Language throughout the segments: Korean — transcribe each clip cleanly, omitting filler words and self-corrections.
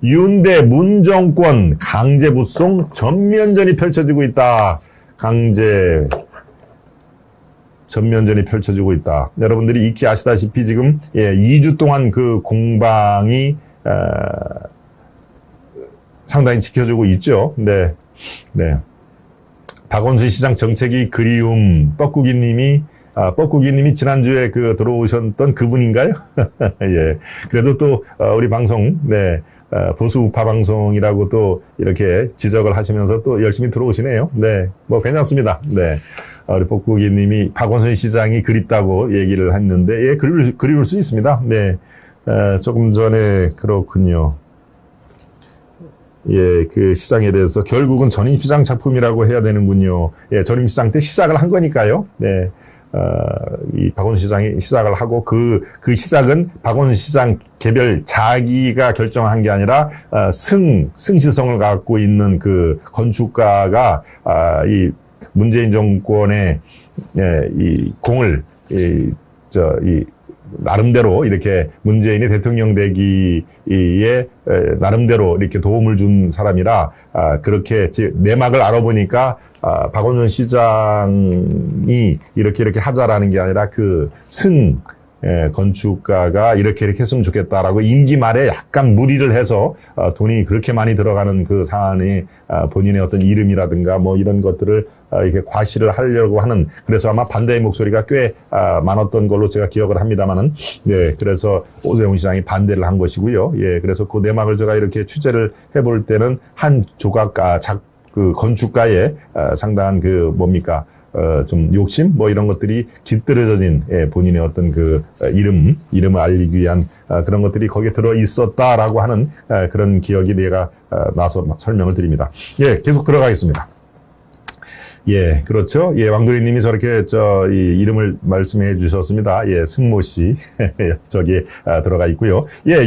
윤대 문정권 강제북송 전면전이 펼쳐지고 있다. 전면전이 펼쳐지고 있다. 여러분들이 익히 아시다시피 지금 2주 동안 그 공방이 상당히 지켜지고 있죠. 네. 박원순 시장 정책이 그리움, 뻐꾸기님이 지난주에 들어오셨던 그분인가요? 예. 그래도 또, 우리 방송, 보수 우파 방송이라고 또 이렇게 지적을 하시면서 또 열심히 들어오시네요. 네. 뭐 괜찮습니다. 네. 우리 뻐꾸기님이 박원순 시장이 그립다고 얘기를 했는데, 예, 그리울 수 있습니다. 네. 조금 전에 그렇군요. 예, 그 시장에 대해서 결국은 전임시장 작품이라고 해야 되는군요. 예, 전임시장 때 시작을 한 거니까요. 네. 이 박원순 시장이 시작을 하고 그 시작은 박원순 시장 개별 자기가 결정한 게 아니라, 승시성을 갖고 있는 그 건축가가, 이 문재인 정권의, 이 공을, 나름대로 이렇게 문재인의 대통령 되기에 나름대로 이렇게 도움을 준 사람이라, 그렇게 내막을 알아보니까 박원순 시장이 이렇게 하자라는 게 아니라 건축가가 이렇게 했으면 좋겠다라고 임기 말에 약간 무리를 해서 돈이 그렇게 많이 들어가는 그 사안에 본인의 어떤 이름이라든가 뭐 이런 것들을 이렇게 과시를 하려고 하는, 그래서 아마 반대의 목소리가 꽤 많았던 걸로 제가 기억을 합니다만은, 예, 그래서 오세훈 시장이 반대를 한 것이고요. 예, 그래서 그 내막을 제가 이렇게 취재를 해볼 때는 한 조각 건축가의 상당한 좀 욕심 뭐 이런 것들이 깃들여진, 본인의 어떤 이름을 알리기 위한 그런 것들이 거기에 들어 있었다라고 하는 그런 기억이 내가 나서 막 설명을 드립니다. 예, 계속 들어가겠습니다. 예, 그렇죠. 예, 왕돌이님이 저렇게 이 이름을 말씀해 주셨습니다. 예, 승모 씨 저기에 들어가 있고요. 예,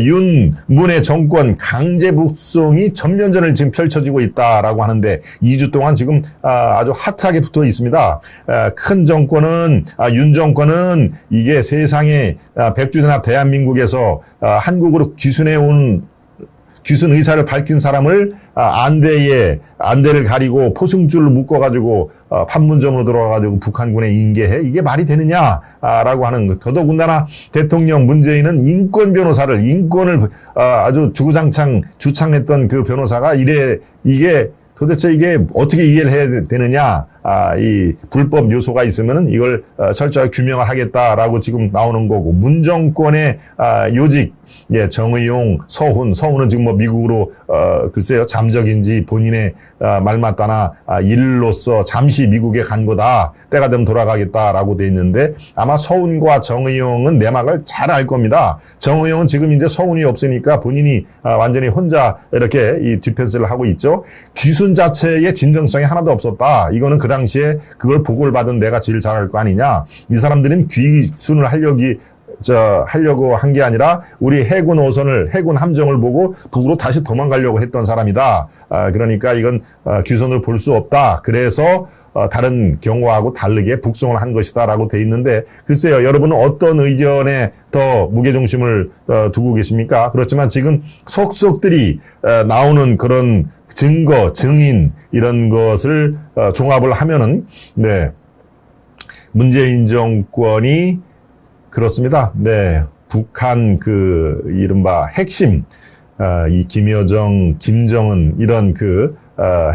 문의 정권 강제 북송이 전면전을 지금 펼쳐지고 있다라고 하는데 2주 동안 지금 아주 핫하게 붙어 있습니다. 큰 정권은 윤 정권은 이게 세상에 100주나 대한민국에서 한국으로 귀순 의사를 밝힌 사람을 안대를 가리고 포승줄로 묶어가지고 판문점으로 들어가가지고 북한군에 인계해, 이게 말이 되느냐라고 하는 것. 더더군다나 대통령 문재인은 인권 변호사를, 인권을 아주 주구장창 주창했던 그 변호사가 도대체 이게 어떻게 이해를 해야 되느냐, 이 불법 요소가 있으면은 이걸 철저하게 규명을 하겠다라고 지금 나오는 거고, 문정권의 요직, 예, 정의용, 서훈은 지금 뭐 미국으로 글쎄요, 잠적인지 본인의 말 맞다나 일로서 잠시 미국에 간 거다, 때가 되면 돌아가겠다라고 돼 있는데, 아마 서훈과 정의용은 내막을 잘 알 겁니다. 정의용은 지금 이제 서훈이 없으니까 본인이 완전히 혼자 이렇게 이 디펜스를 하고 있죠. 귀순 자체의 진정성이 하나도 없었다. 이거는 그 당시에 그걸 보고를 받은 내가 제일 잘할 거 아니냐. 이 사람들은 귀순을 하려고 한 게 아니라 우리 해군 함정을 보고 북으로 다시 도망가려고 했던 사람이다. 그러니까 이건 귀순을 볼 수 없다. 그래서 다른 경우하고 다르게 북송을 한 것이다라고 돼 있는데, 글쎄요, 여러분은 어떤 의견에 더 무게중심을 두고 계십니까? 그렇지만 지금 속속들이 나오는 그런 증거, 증인 이런 것을 종합을 하면은, 네, 문재인 정권이 그렇습니다. 네, 북한 이른바 핵심, 이 김여정, 김정은 이런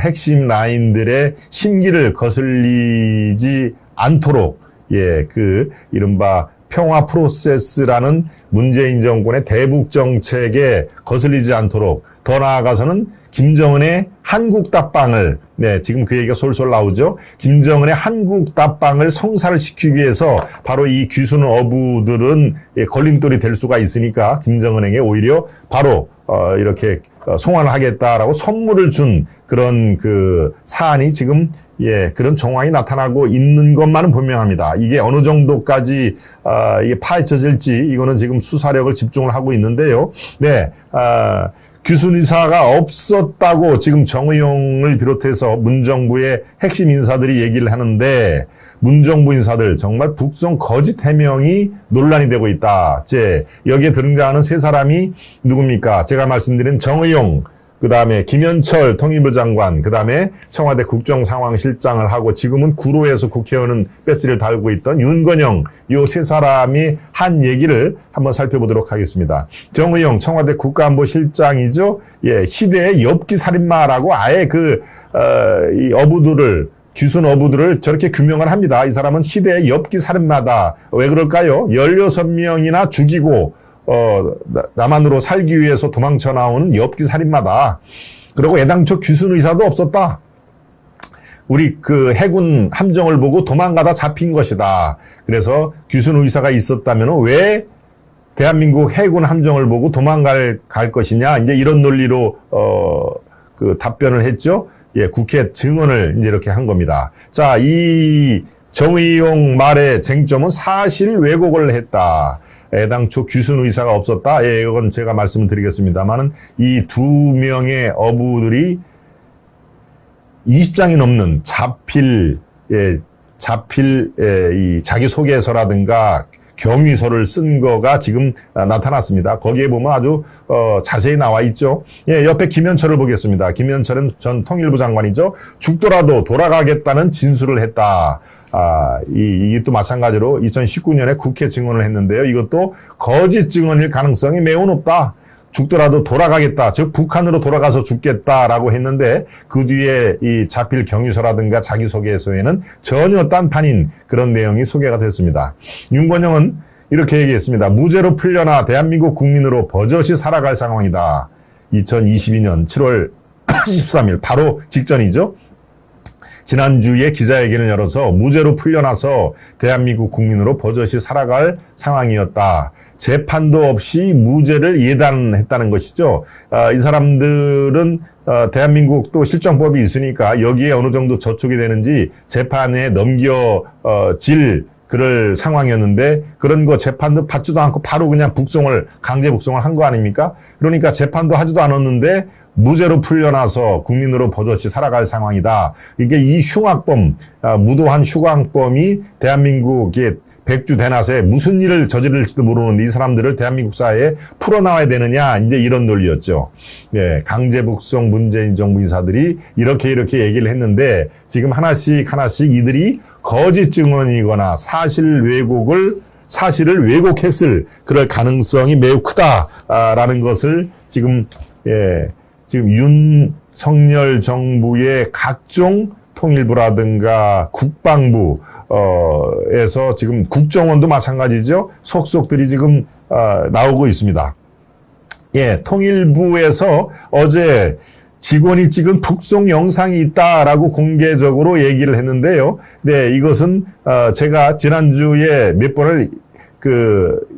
핵심 라인들의 심기를 거슬리지 않도록, 예, 이른바 평화 프로세스라는 문재인 정권의 대북 정책에 거슬리지 않도록, 더 나아가서는 김정은의 한국 답방을, 네, 지금 그 얘기가 솔솔 나오죠. 김정은의 한국 답방을 성사를 시키기 위해서 바로 이 귀순 어부들은 걸림돌이 될 수가 있으니까 김정은에게 오히려 바로 이렇게 송환을 하겠다라고 선물을 준 그런 사안이 지금, 예, 그런 정황이 나타나고 있는 것만은 분명합니다. 이게 어느 정도까지 이게 파헤쳐질지 이거는 지금 수사력을 집중을 하고 있는데요. 네, 규순 의사가 없었다고 지금 정의용을 비롯해서 문정부의 핵심 인사들이 얘기를 하는데 문정부 인사들 정말 북송 거짓 해명이 논란이 되고 있다. 여기에 등장하는 세 사람이 누굽니까? 제가 말씀드린 정의용, 그 다음에 김현철 통일부 장관, 그 다음에 청와대 국정상황실장을 하고 지금은 구로에서 국회의원 배지를 달고 있던 윤건영, 이 세 사람이 한 얘기를 한번 살펴보도록 하겠습니다. 정의용 청와대 국가안보실장이죠. 희대의 엽기 살인마라고 아예 이 어부들을 규순 어부들을 저렇게 규명을 합니다. 이 사람은 희대의 엽기 살인마다. 왜 그럴까요? 16명이나 죽이고 남한으로 살기 위해서 도망쳐 나오는 엽기 살인마다. 그리고 애당초 규순 의사도 없었다. 우리 그 해군 함정을 보고 도망가다 잡힌 것이다. 그래서 규순 의사가 있었다면 왜 대한민국 해군 함정을 보고 갈 것이냐. 이제 이런 논리로 답변을 했죠. 국회 증언을 이제 이렇게 한 겁니다. 자, 이 정의용 말의 쟁점은 사실 왜곡을 했다. 애당초 규순 의사가 없었다. 이건 제가 말씀을 드리겠습니다만은 이 두 명의 어부들이 20장이 넘는 이 자기소개서라든가 경위서를 쓴 거가 지금 나타났습니다. 거기에 보면 아주 자세히 나와 있죠. 옆에 김현철을 보겠습니다. 김현철은 전 통일부 장관이죠. 죽더라도 돌아가겠다는 진술을 했다. 이게 또 마찬가지로 2019년에 국회 증언을 했는데요. 이것도 거짓 증언일 가능성이 매우 높다. 죽더라도 돌아가겠다. 즉 북한으로 돌아가서 죽겠다라고 했는데 그 뒤에 이 자필 경위서라든가 자기소개서에는 전혀 딴판인 그런 내용이 소개가 됐습니다. 윤건영은 이렇게 얘기했습니다. 무죄로 풀려나 대한민국 국민으로 버젓이 살아갈 상황이다. 2022년 7월 13일 바로 직전이죠. 지난주에 기자회견을 열어서 무죄로 풀려나서 대한민국 국민으로 버젓이 살아갈 상황이었다. 재판도 없이 무죄를 예단했다는 것이죠. 이 사람들은 대한민국 실정법이 있으니까 여기에 어느 정도 저촉이 되는지 재판에 넘겨질 그럴 상황이었는데 그런 거 재판도 받지도 않고 바로 그냥 강제 북송을 한 거 아닙니까? 그러니까 재판도 하지도 않았는데 무죄로 풀려나서 국민으로 버젓이 살아갈 상황이다. 이게 이 흉악범, 무도한 흉악범이 대한민국의 백주 대낮에 무슨 일을 저지를지도 모르는 이 사람들을 대한민국 사회에 풀어나와야 되느냐, 이제 이런 논리였죠. 강제 북송 문재인 정부 인사들이 이렇게 얘기를 했는데 지금 하나씩 이들이 거짓 증언이거나 사실을 왜곡했을 그럴 가능성이 매우 크다라는 것을 지금 윤석열 정부의 각종 통일부라든가 국방부에서 지금 국정원도 마찬가지죠. 속속들이 지금 나오고 있습니다. 통일부에서 어제 직원이 찍은 북송 영상이 있다라고 공개적으로 얘기를 했는데요. 이것은 제가 지난주에 몇 번을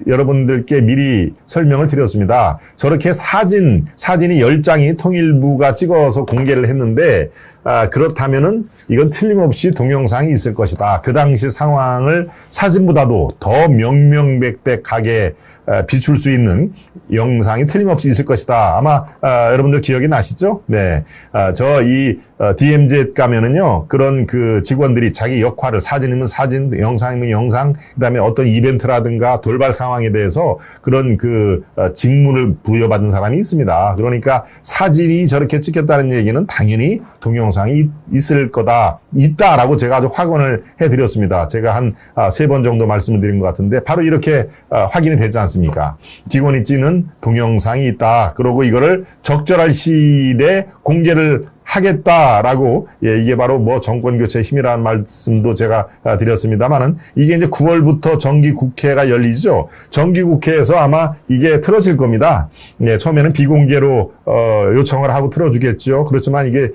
여러분들께 미리 설명을 드렸습니다. 저렇게 사진이 10장이 통일부가 찍어서 공개를 했는데, 그렇다면은 이건 틀림없이 동영상이 있을 것이다. 그 당시 상황을 사진보다도 더 명명백백하게 비출 수 있는 영상이 틀림없이 있을 것이다. 아마 여러분들 기억이 나시죠? DMZ 가면은요, 그런 직원들이 자기 역할을 사진이면 사진, 영상이면 영상, 그다음에 어떤 이벤트라든가 돌발 상황에 대해서 그런 직무를 부여받은 사람이 있습니다. 그러니까 사진이 저렇게 찍혔다는 얘기는 당연히 동영상이 있다라고 제가 아주 확언을 해드렸습니다. 제가 한 3번 정도 말씀을 드린 것 같은데 바로 이렇게 확인이 되지 않습니까? 직원이 찍는 동영상이 있다. 그러고 이거를 적절할 시일에 공개를 하겠다라고, 이게 바로 정권 교체 힘이라는 말씀도 제가 드렸습니다만은 이게 이제 9월부터 정기국회가 열리죠. 정기국회에서 아마 이게 틀어질 겁니다. 처음에는 비공개로 요청을 하고 틀어주겠죠. 그렇지만 이게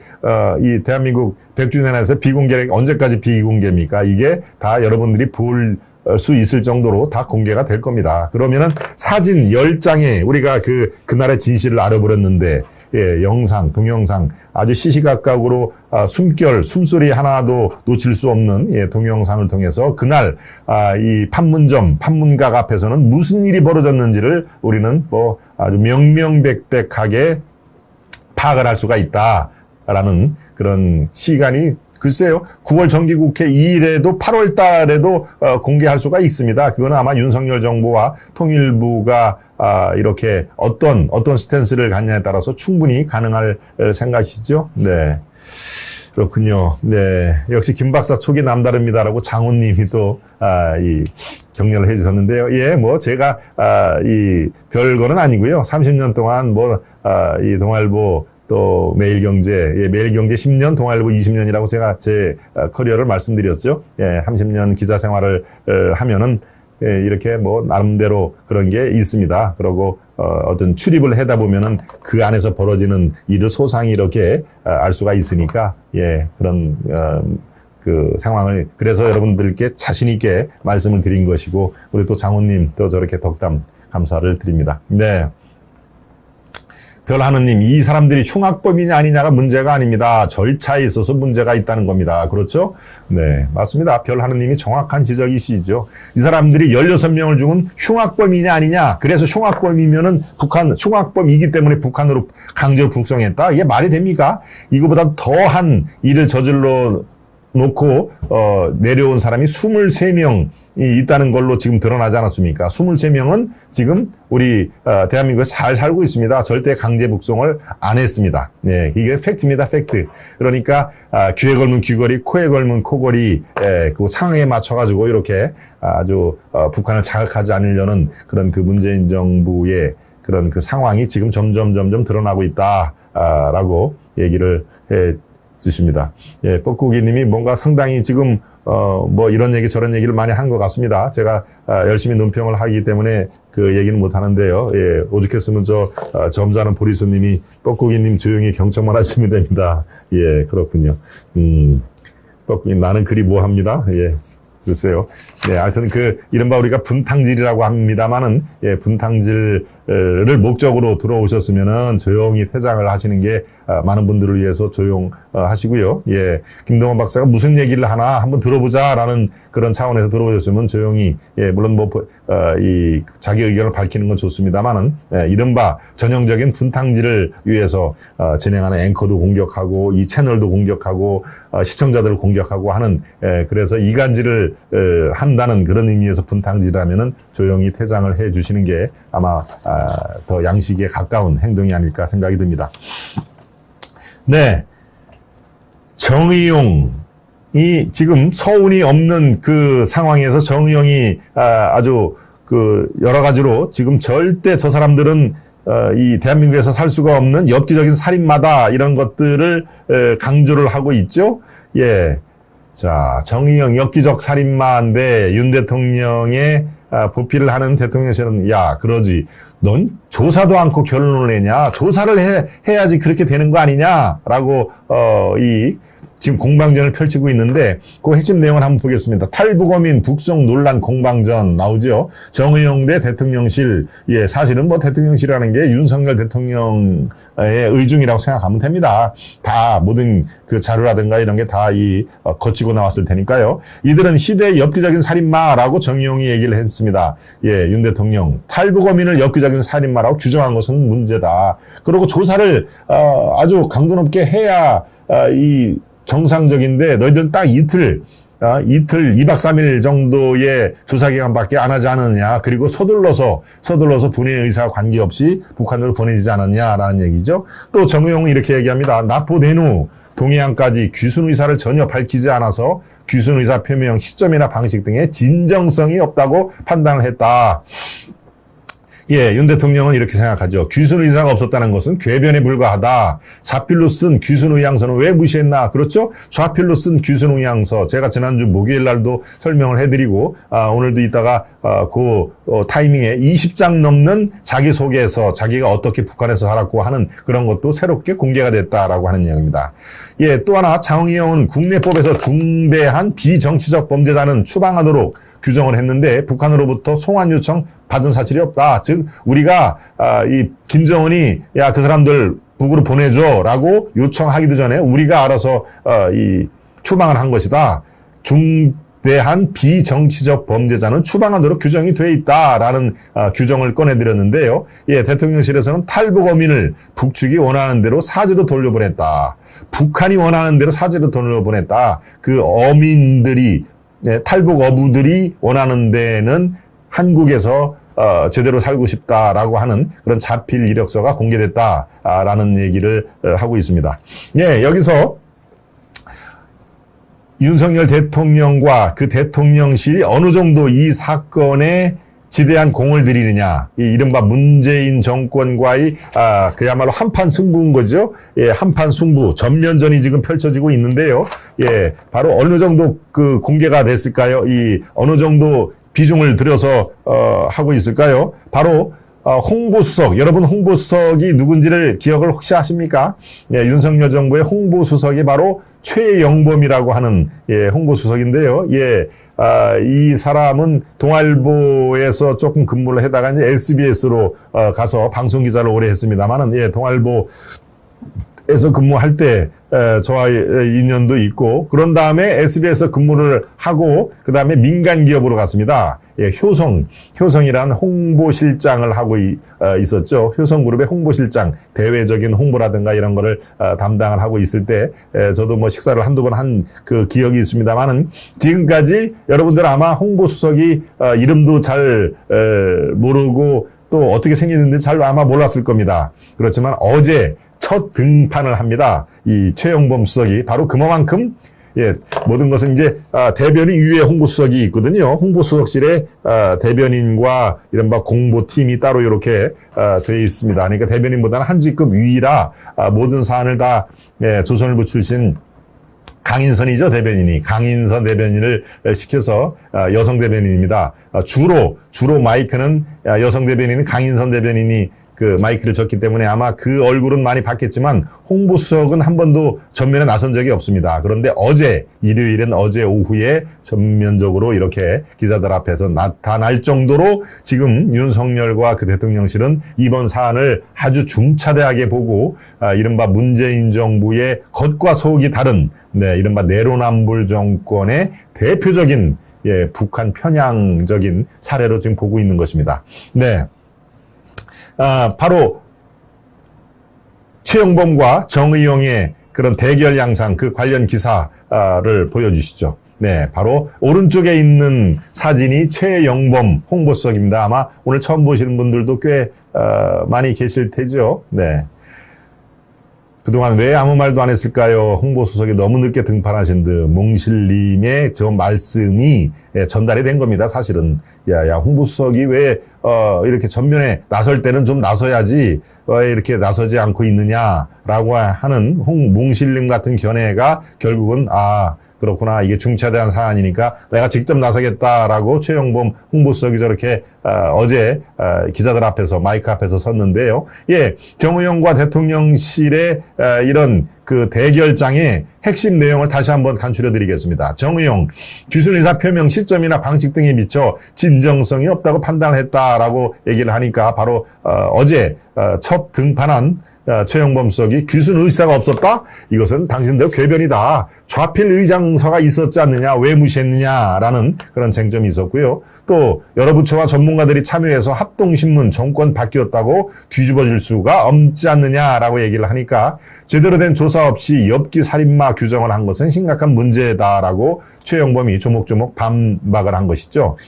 이 대한민국 백주년에서 비공개, 언제까지 비공개입니까? 이게 다 여러분들이 볼 수 있을 정도로 다 공개가 될 겁니다. 그러면은 사진 10장에 우리가 그날의 진실을 알아버렸는데, 영상, 동영상, 아주 시시각각으로 숨소리 하나도 놓칠 수 없는 동영상을 통해서 그날 이 판문각 앞에서는 무슨 일이 벌어졌는지를 우리는 아주 명명백백하게 파악을 할 수가 있다라는 그런 시간이 글쎄요, 9월 정기국회 이일에도 8월 달에도 공개할 수가 있습니다. 그거는 아마 윤석열 정부와 통일부가 이렇게 어떤 스탠스를 갖냐에 따라서 충분히 가능할 생각이시죠. 네. 그렇군요. 네. 역시 김 박사 촉이 남다릅니다라고 장훈님이 또, 이 격려를 해주셨는데요. 예, 뭐, 제가, 이 별거는 아니고요. 30년 동안 뭐, 이 동아일보 또 매일경제, 예, 매일경제 10년, 동아일보 20년이라고 제가 제 커리어를 말씀드렸죠. 예, 30년 기자 생활을 하면은 예, 이렇게 뭐 나름대로 그런 게 있습니다. 그러고 어떤 출입을 하다 보면은 그 안에서 벌어지는 일을 소상히 이렇게 알 수가 있으니까 예, 그런 그 상황을 그래서 여러분들께 자신 있게 말씀을 드린 것이고 우리 또 장훈님 또 저렇게 덕담 감사를 드립니다. 네. 별하느님, 이 사람들이 흉악범이냐 아니냐가 문제가 아닙니다. 절차에 있어서 문제가 있다는 겁니다. 그렇죠? 네, 맞습니다. 별하느님이 정확한 지적이시죠. 이 사람들이 16명을 죽은 흉악범이냐 아니냐. 그래서 흉악범이면은 흉악범이기 때문에 북한으로 강제로 북송했다. 이게 말이 됩니까? 이거보다 더한 일을 저질러 놓고 내려온 사람이 23명이 있다는 걸로 지금 드러나지 않았습니까? 23명은 지금 우리 대한민국에서 잘 살고 있습니다. 절대 강제 북송을 안 했습니다. 네, 이게 팩트입니다. 팩트. 그러니까 귀에 걸면 귀걸이, 코에 걸면 코걸이 그 상황에 맞춰가지고 이렇게 아주 북한을 자극하지 않으려는 그런 그 문재인 정부의 그런 그 상황이 지금 점점 드러나고 있다라고 얘기를 해 주십니다. 예, 뻐꾸기님이 뭔가 상당히 지금 뭐 이런 얘기 저런 얘기를 많이 한 것 같습니다. 제가 열심히 논평을 하기 때문에 그 얘기는 못 하는데요. 예, 오죽했으면 점잖은 보리수님이 뻐꾸기님 조용히 경청만 하시면 됩니다. 예, 그렇군요. 뻐꾸기 나는 그리 뭐합니다. 예. 글쎄요. 네, 하여튼 이른바 우리가 분탕질이라고 합니다만은, 예, 분탕질을 목적으로 들어오셨으면은 조용히 퇴장을 하시는 게 많은 분들을 위해서 조용하시고요. 예, 김동원 박사가 무슨 얘기를 하나 한번 들어보자라는 그런 차원에서 들어오셨으면 조용히, 예, 물론 이 자기 의견을 밝히는 건 좋습니다만은, 예, 이른바 전형적인 분탕질을 위해서 진행하는 앵커도 공격하고 이 채널도 공격하고 시청자들을 공격하고 하는, 예, 그래서 이간질을 한다는 그런 의미에서 분탕질하면은 조용히 퇴장을 해 주시는 게 아마 더 양식에 가까운 행동이 아닐까 생각이 듭니다. 네, 정의용이 지금 서운이 없는 그 상황에서 정의용이 아주 그 여러 가지로 지금 절대 저 사람들은 이 대한민국에서 살 수가 없는 엽기적인 살인마다 이런 것들을 강조를 하고 있죠. 예. 자, 정의용 엽기적 살인마인데 윤 대통령의 보필을 하는 대통령실은 야, 그러지. 넌 조사도 않고 결론을 내냐? 조사를 해야지 그렇게 되는 거 아니냐라고 지금 공방전을 펼치고 있는데 그 핵심 내용을 한번 보겠습니다. 탈북어민 북송 논란 공방전 나오죠. 정의용 대 대통령실. 예, 사실은 뭐 대통령실이라는 게 윤석열 대통령의 의중이라고 생각하면 됩니다. 다 모든 그 자료라든가 이런 게 다 거치고 나왔을 테니까요. 이들은 희대의 엽기적인 살인마라고 정의용이 얘기를 했습니다. 예, 윤 대통령 탈북어민을 엽기적인 살인마라고 규정한 것은 문제다. 그리고 조사를 아주 강도 높게 해야 정상적인데 너희들 딱 이틀 2박 3일 정도의 조사기간밖에 안 하지 않았냐. 그리고 서둘러서 본인의 의사와 관계없이 북한으로 보내지지 않았냐라는 얘기죠. 또 정의용은 이렇게 얘기합니다. 납포된 후 동해안까지 귀순 의사를 전혀 밝히지 않아서 귀순 의사 표명 시점이나 방식 등의 진정성이 없다고 판단을 했다. 예, 윤 대통령은 이렇게 생각하죠. 귀순 의사가 없었다는 것은 궤변에 불과하다. 자필로 쓴 귀순 의향서는 왜 무시했나? 그렇죠? 좌필로 쓴 귀순 의향서. 제가 지난주 목요일 날도 설명을 해드리고, 오늘도 이따가, 타이밍에 20장 넘는 자기소개서, 자기가 어떻게 북한에서 살았고 하는 그런 것도 새롭게 공개가 됐다라고 하는 내용입니다. 예, 또 하나, 장의영은 국내법에서 중대한 비정치적 범죄자는 추방하도록 규정을 했는데 북한으로부터 송환 요청 받은 사실이 없다. 즉 우리가 김정은이 야, 그 사람들 북으로 보내줘라고 요청하기도 전에 우리가 알아서 추방을 한 것이다. 대한 비정치적 범죄자는 추방하도록 규정이 돼 있다라는 규정을 꺼내드렸는데요. 예, 대통령실에서는 탈북 어민을 북측이 원하는 대로 사제로 돌려보냈다. 북한이 원하는 대로 사제로 돌려보냈다. 그 어민들이 탈북 어부들이 원하는 데는 한국에서 제대로 살고 싶다라고 하는 그런 자필 이력서가 공개됐다라는 얘기를 하고 있습니다. 예, 여기서 윤석열 대통령과 그 대통령실이 어느 정도 이 사건에 지대한 공을 들이느냐, 이 이른바 문재인 정권과의 그야말로 한판 승부인 거죠. 예, 한판 승부, 전면전이 지금 펼쳐지고 있는데요. 예, 바로 어느 정도 그 공개가 됐을까요? 이 어느 정도 비중을 들여서 하고 있을까요? 바로 홍보수석, 여러분 홍보수석이 누군지를 기억을 혹시 하십니까? 예, 윤석열 정부의 홍보수석이 바로 최영범이라고 하는 홍보수석인데요. 예, 이 사람은 동아일보에서 조금 근무를 하다가 이제 SBS로 가서 방송기자를 오래 했습니다만은, 예, 동아일보에서 근무할 때 저와의 인연도 있고, 그런 다음에 SBS에서 근무를 하고 그 다음에 민간 기업으로 갔습니다. 예, 효성이라는 홍보실장을 하고 있었죠. 효성그룹의 홍보실장, 대외적인 홍보라든가 이런 거를 담당을 하고 있을 때 저도 뭐 식사를 한두 번 한 그 기억이 있습니다만은, 지금까지 여러분들 아마 홍보수석이 이름도 잘 모르고 또 어떻게 생겼는지 잘 아마 몰랐을 겁니다. 그렇지만 어제 첫 등판을 합니다. 이 최영범 수석이 바로 그만큼, 예, 모든 것은 이제 대변인 위에 홍보수석이 있거든요. 홍보수석실에 대변인과 이른바 공보팀이 따로 이렇게 되어 있습니다. 그러니까 대변인보다는 한 직급 위라 모든 사안을 다 조선일보 출신 강인선이죠, 대변인이. 강인선 대변인을 시켜서 여성 대변인입니다. 주로 마이크는 여성 대변인은 강인선 대변인이 그 마이크를 졌기 때문에 아마 그 얼굴은 많이 봤겠지만 홍보수석은 한 번도 전면에 나선 적이 없습니다. 그런데 일요일엔 어제 오후에 전면적으로 이렇게 기자들 앞에서 나타날 정도로 지금 윤석열과 그 대통령실은 이번 사안을 아주 중차대하게 보고 이른바 문재인 정부의 겉과 속이 다른, 이른바 내로남불 정권의 대표적인, 북한 편향적인 사례로 지금 보고 있는 것입니다. 네. 바로 최영범과 정의용의 그런 대결 양상, 그 관련 기사를 보여주시죠. 네, 바로 오른쪽에 있는 사진이 최영범 홍보수석입니다. 아마 오늘 처음 보시는 분들도 꽤 많이 계실 테죠. 네. 그동안 왜 아무 말도 안 했을까요? 홍보수석이 너무 늦게 등판하신 듯 몽실님의 저 말씀이 전달이 된 겁니다. 사실은 야 홍보수석이 왜 이렇게 전면에 나설 때는 좀 나서야지 왜 이렇게 나서지 않고 있느냐라고 하는 몽실님 같은 견해가 결국은 그렇구나, 이게 중차대한 사안이니까 내가 직접 나서겠다라고 최영범 홍보수석이 저렇게 어제 기자들 앞에서, 마이크 앞에서 섰는데요. 예, 정의용과 대통령실의 이런 그 대결장의 핵심 내용을 다시 한번 간추려 드리겠습니다. 정의용, 귀순 의사 표명 시점이나 방식 등에 미쳐 진정성이 없다고 판단을 했다라고 얘기를 하니까 바로 어제 첫 등판한 최영범 수석이 귀순 의사가 없었다? 이것은 당신들 궤변이다. 좌필 의장서가 있었지 않느냐? 왜 무시했느냐라는 그런 쟁점이 있었고요. 또 여러 부처와 전문가들이 참여해서 합동신문 정권 바뀌었다고 뒤집어질 수가 없지 않느냐라고 얘기를 하니까 제대로 된 조사 없이 엽기 살인마 규정을 한 것은 심각한 문제다라고 최영범이 조목조목 반박을 한 것이죠.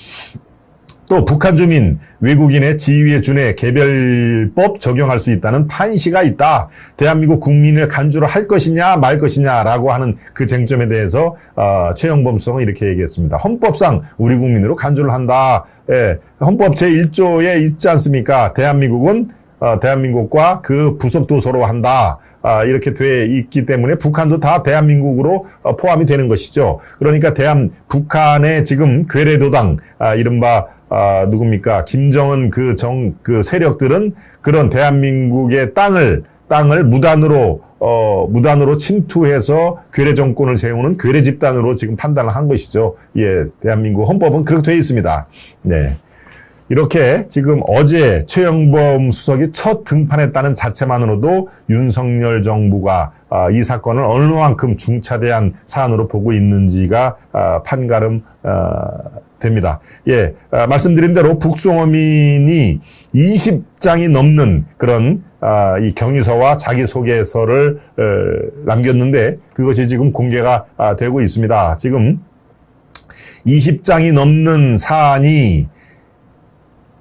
또 북한 주민, 외국인의 지위에 준해 개별법 적용할 수 있다는 판시가 있다. 대한민국 국민을 간주로 할 것이냐 말 것이냐라고 하는 그 쟁점에 대해서 최영범 수석은 이렇게 얘기했습니다. 헌법상 우리 국민으로 간주를 한다. 예, 헌법 제1조에 있지 않습니까? 대한민국은 대한민국과 그 부속 도서로 한다. 이렇게 돼 있기 때문에 북한도 다 대한민국으로 포함이 되는 것이죠. 그러니까 북한의 지금 괴뢰도당, 이른바 누굽니까? 김정은 그 세력들은 그런 대한민국의 땅을 무단으로 침투해서 괴뢰 정권을 세우는 괴뢰 집단으로 지금 판단을 한 것이죠. 예, 대한민국 헌법은 그렇게 되어 있습니다. 네. 이렇게 지금 어제 최영범 수석이 첫 등판했다는 자체만으로도 윤석열 정부가 이 사건을 어느 만큼 중차대한 사안으로 보고 있는지가 판가름 됩니다. 예, 말씀드린 대로 북송어민이 20장이 넘는 그런 이 경위서와 자기소개서를 남겼는데 그것이 지금 공개가 되고 있습니다. 지금 20장이 넘는 사안이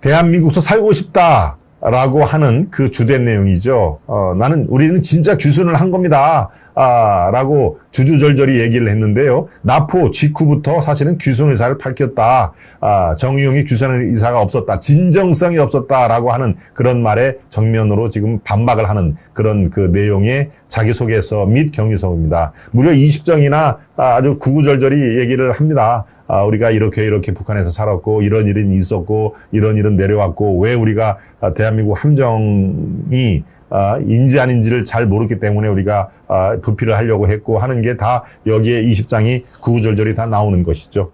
대한민국에서 살고 싶다라고 하는 그 주된 내용이죠. 우리는 진짜 규순을 한 겁니다. 라고 주주절절히 얘기를 했는데요. 납포 직후부터 사실은 규순 의사를 밝혔다. 정의용이 규순 의사가 없었다. 진정성이 없었다라고 하는 그런 말에 정면으로 지금 반박을 하는 그런 그 내용의 자기소개서 및 경위서입니다. 무려 20장이나 아주 구구절절히 얘기를 합니다. 우리가 이렇게 북한에서 살았고 이런 일은 있었고 이런 일은 내려왔고 왜 우리가 대한민국 함정이 인지 아닌지를 잘 모르기 때문에 우리가 도피를 하려고 했고 하는 게 다 여기에 20장이 구구절절히 다 나오는 것이죠.